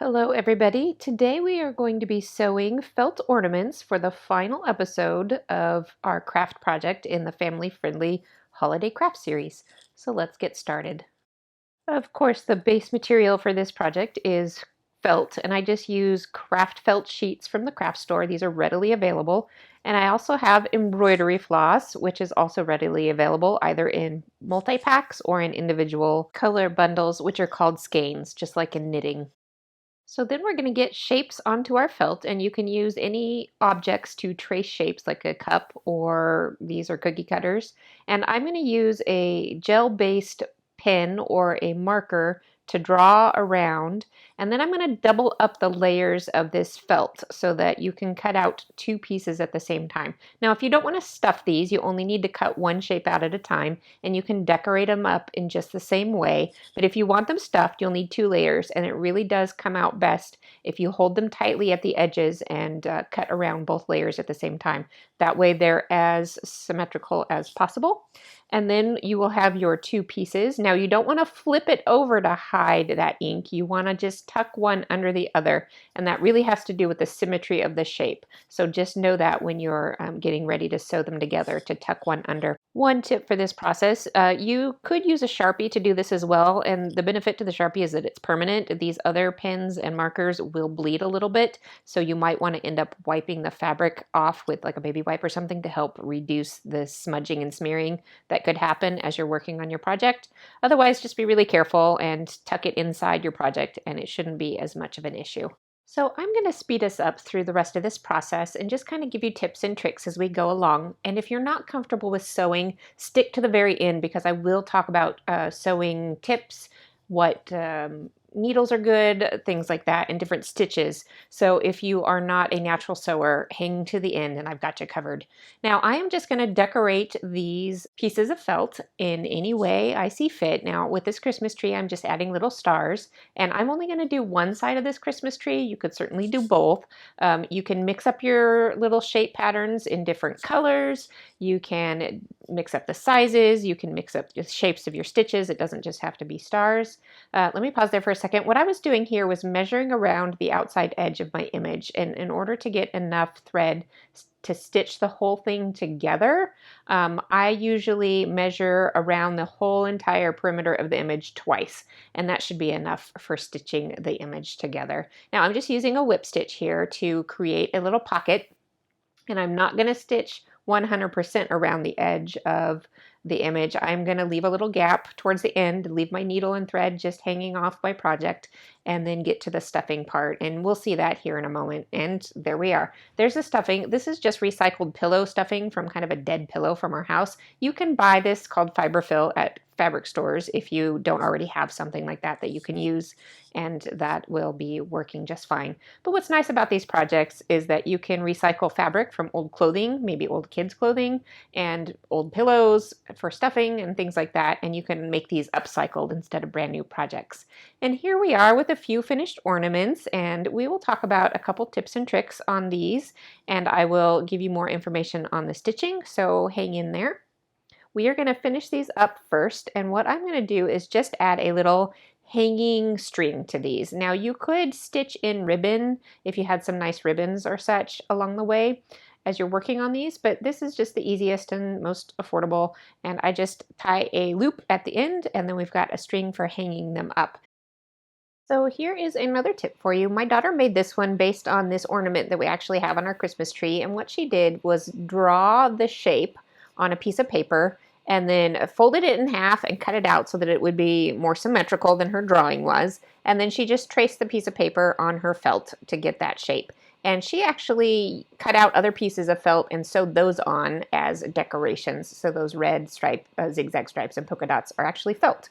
Hello everybody. Today we are going to be sewing felt ornaments for the final episode of our craft project in the family-friendly holiday craft series. So let's get started. Of course, the base material for this project is felt, and I just use craft felt sheets from the craft store. These are readily available. And I also have embroidery floss, which is also readily available either in multi-packs or in individual color bundles, which are called skeins, just like in knitting. So then we're going to get shapes onto our felt, and you can use any objects to trace shapes like a cup, or these are cookie cutters. And I'm going to use a gel-based pen or a marker to draw around, and then I'm going to double up the layers of this felt so that you can cut out two pieces at the same time. Now, if you don't want to stuff these, you only need to cut one shape out at a time, and you can decorate them up in just the same way. But if you want them stuffed, you'll need two layers, and it really does come out best if you hold them tightly at the edges and cut around both layers at the same time. That way they're as symmetrical as possible. And then you will have your two pieces. Now you don't want to flip it over to hide that ink. You want to just tuck one under the other, and that really has to do with the symmetry of the shape. So just know that when you're getting ready to sew them together, to tuck one under. One tip for this process, you could use a Sharpie to do this as well, and the benefit to the Sharpie is that it's permanent. These other pens and markers will bleed a little bit, so you might want to end up wiping the fabric off with like a baby wipe or something to help reduce the smudging and smearing that could happen as you're working on your project. Otherwise, just be really careful and tuck it inside your project, and it shouldn't be as much of an issue. So I'm going to speed us up through the rest of this process and just kind of give you tips and tricks as we go along. And if you're not comfortable with sewing, stick to the very end, because I will talk about sewing tips, what needles are good, things like that, and different stitches. So if you are not a natural sewer, hang to the end and I've got you covered. Now I am just going to decorate these pieces of felt in any way I see fit. Now with this Christmas tree, I'm just adding little stars, and I'm only going to do one side of this Christmas tree. You could certainly do both. You can mix up your little shape patterns in different colors. You can mix up the sizes. You can mix up the shapes of your stitches. It doesn't just have to be stars. Let me pause there for a second. What I was doing here was measuring around the outside edge of my image, and in order to get enough thread to stitch the whole thing together, I usually measure around the whole entire perimeter of the image twice, and that should be enough for stitching the image together. Now I'm just using a whip stitch here to create a little pocket, and I'm not going to stitch 100% around the edge of the image. I'm going to leave a little gap towards the end, leave my needle and thread just hanging off my project, and then get to the stuffing part. And we'll see that here in a moment. And there we are. There's the stuffing. This is just recycled pillow stuffing from kind of a dead pillow from our house. You can buy this called fiberfill at fabric stores if you don't already have something like that that you can use, and that will be working just fine. But what's nice about these projects is that you can recycle fabric from old clothing, maybe old kids' clothing, and old pillows for stuffing and things like that, and you can make these upcycled instead of brand new projects. And here we are with a few finished ornaments, and we will talk about a couple tips and tricks on these, and I will give you more information on the stitching, so hang in there. We are going to finish these up first, and what I'm going to do is just add a little hanging string to these. Now you could stitch in ribbon if you had some nice ribbons or such along the way as you're working on these, but this is just the easiest and most affordable, and I just tie a loop at the end, and then we've got a string for hanging them up. So here is another tip for you. My daughter made this one based on this ornament that we actually have on our Christmas tree, and what she did was draw the shape on a piece of paper and then folded it in half and cut it out so that it would be more symmetrical than her drawing was. And then she just traced the piece of paper on her felt to get that shape. And she actually cut out other pieces of felt and sewed those on as decorations. So those red stripe, zigzag stripes and polka dots are actually felt.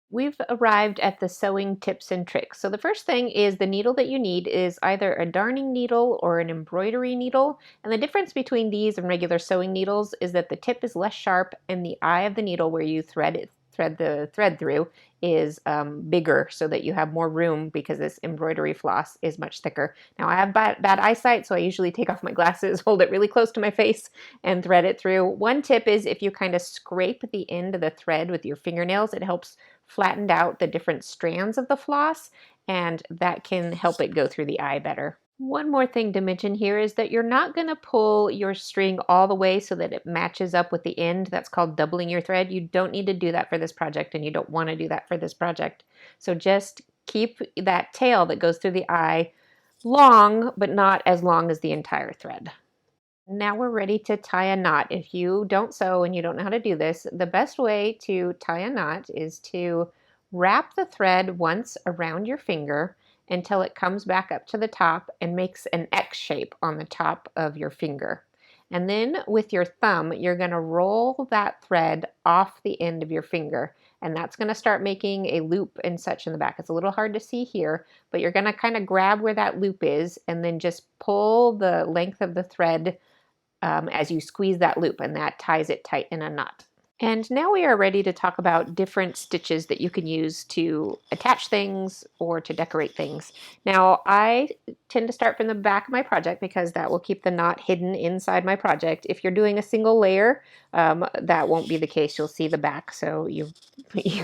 We've arrived at the sewing tips and tricks. So the first thing is the needle that you need is either a darning needle or an embroidery needle. And the difference between these and regular sewing needles is that the tip is less sharp and the eye of the needle where you thread the thread through is bigger, so that you have more room because this embroidery floss is much thicker. Now I have bad eyesight, so I usually take off my glasses, hold it really close to my face, and thread it through. One tip is if you kind of scrape the end of the thread with your fingernails, it helps flattened out the different strands of the floss, and that can help it go through the eye better. One more thing to mention here is that you're not going to pull your string all the way so that it matches up with the end. That's called doubling your thread. You don't need to do that for this project, and you don't want to do that for this project. So just keep that tail that goes through the eye long, but not as long as the entire thread. Now we're ready to tie a knot. If you don't sew and you don't know how to do this, the best way to tie a knot is to wrap the thread once around your finger until it comes back up to the top and makes an X shape on the top of your finger. And then with your thumb, you're going to roll that thread off the end of your finger. And that's going to start making a loop and such in the back. It's a little hard to see here, but you're going to kind of grab where that loop is and then just pull the length of the thread as you squeeze that loop, and that ties it tight in a knot. And now we are ready to talk about different stitches that you can use to attach things or to decorate things. Now, I tend to start from the back of my project because that will keep the knot hidden inside my project. If you're doing a single layer, that won't be the case. You'll see the back, so you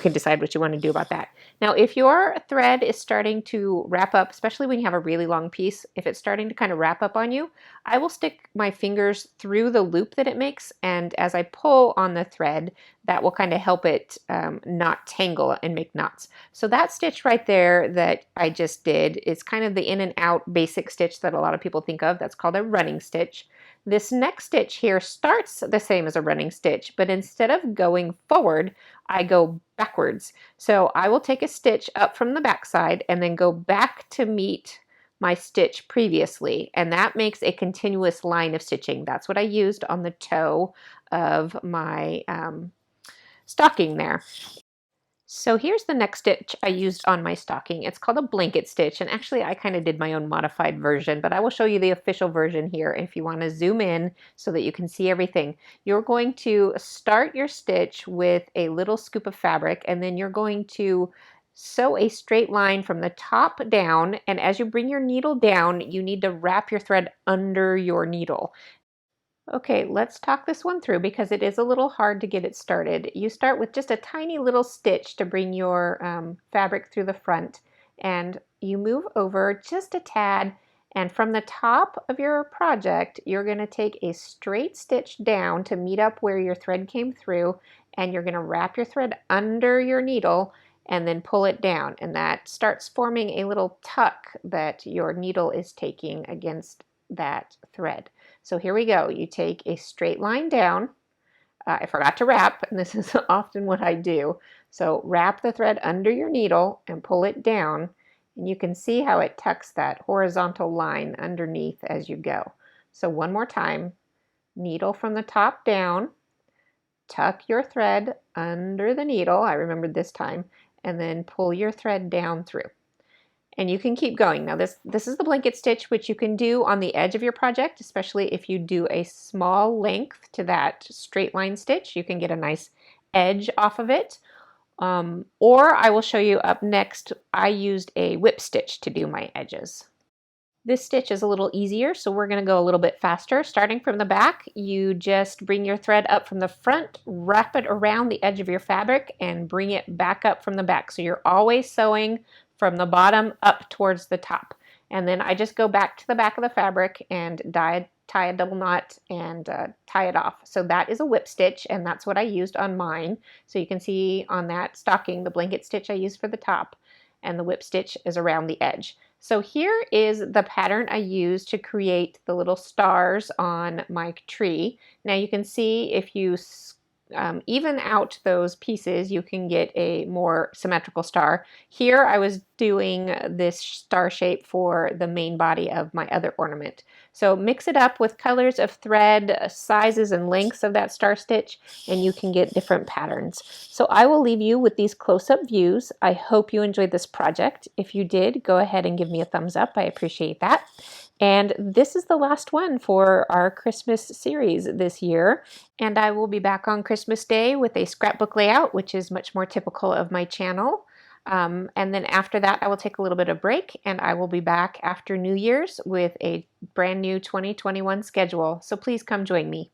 can decide what you want to do about that. Now, if your thread is starting to wrap up, especially when you have a really long piece, if it's starting to kind of wrap up on you, I will stick my fingers through the loop that it makes, and as I pull on the thread, that will kind of help it not tangle and make knots. So that stitch right there that I just did is kind of the in and out basic stitch that a lot of people think of. That's called a running stitch. This next stitch here starts the same as a running stitch, but instead of going forward, I go backwards. So I will take a stitch up from the back side and then go back to meet my stitch previously, and that makes a continuous line of stitching. That's what I used on the toe of my stocking there. So here's the next stitch I used on my stocking. It's called a blanket stitch, and actually I kind of did my own modified version, but I will show you the official version here if you want to zoom in so that you can see everything. You're going to start your stitch with a little scoop of fabric, and then you're going to sew a straight line from the top down, and as you bring your needle down, you need to wrap your thread under your needle. Okay, let's talk this one through because it is a little hard to get it started. You start with just a tiny little stitch to bring your fabric through the front, and you move over just a tad, and from the top of your project, you're going to take a straight stitch down to meet up where your thread came through, and you're going to wrap your thread under your needle and then pull it down, and that starts forming a little tuck that your needle is taking against that thread. So here we go. You take a straight line down. I forgot to wrap, and this is often what I do. So wrap the thread under your needle and pull it down, and you can see how it tucks that horizontal line underneath as you go. So one more time, needle from the top down, tuck your thread under the needle, I remembered this time, and then pull your thread down through. And you can keep going. Now this is the blanket stitch, which you can do on the edge of your project, especially if you do a small length to that straight line stitch. You can get a nice edge off of it. Or I will show you up next, I used a whip stitch to do my edges. This stitch is a little easier, so we're going to go a little bit faster. Starting from the back, you just bring your thread up from the front, wrap it around the edge of your fabric, and bring it back up from the back. So you're always sewing from the bottom up towards the top. And then I just go back to the back of the fabric and tie a double knot and tie it off. So that is a whip stitch, and that's what I used on mine. So you can see on that stocking, the blanket stitch I used for the top, and the whip stitch is around the edge. So here is the pattern I used to create the little stars on my tree. Now you can see if you even out those pieces, you can get a more symmetrical star. Here I was doing this star shape for the main body of my other ornament. So mix it up with colors of thread, sizes and lengths of that star stitch, and you can get different patterns. So I will leave you with these close-up views. I hope you enjoyed this project. If you did, go ahead and give me a thumbs up. I appreciate that. And this is the last one for our Christmas series this year. And I will be back on Christmas Day with a scrapbook layout, which is much more typical of my channel. And then after that, I will take a little bit of break, and I will be back after New Year's with a brand new 2021 schedule. So please come join me.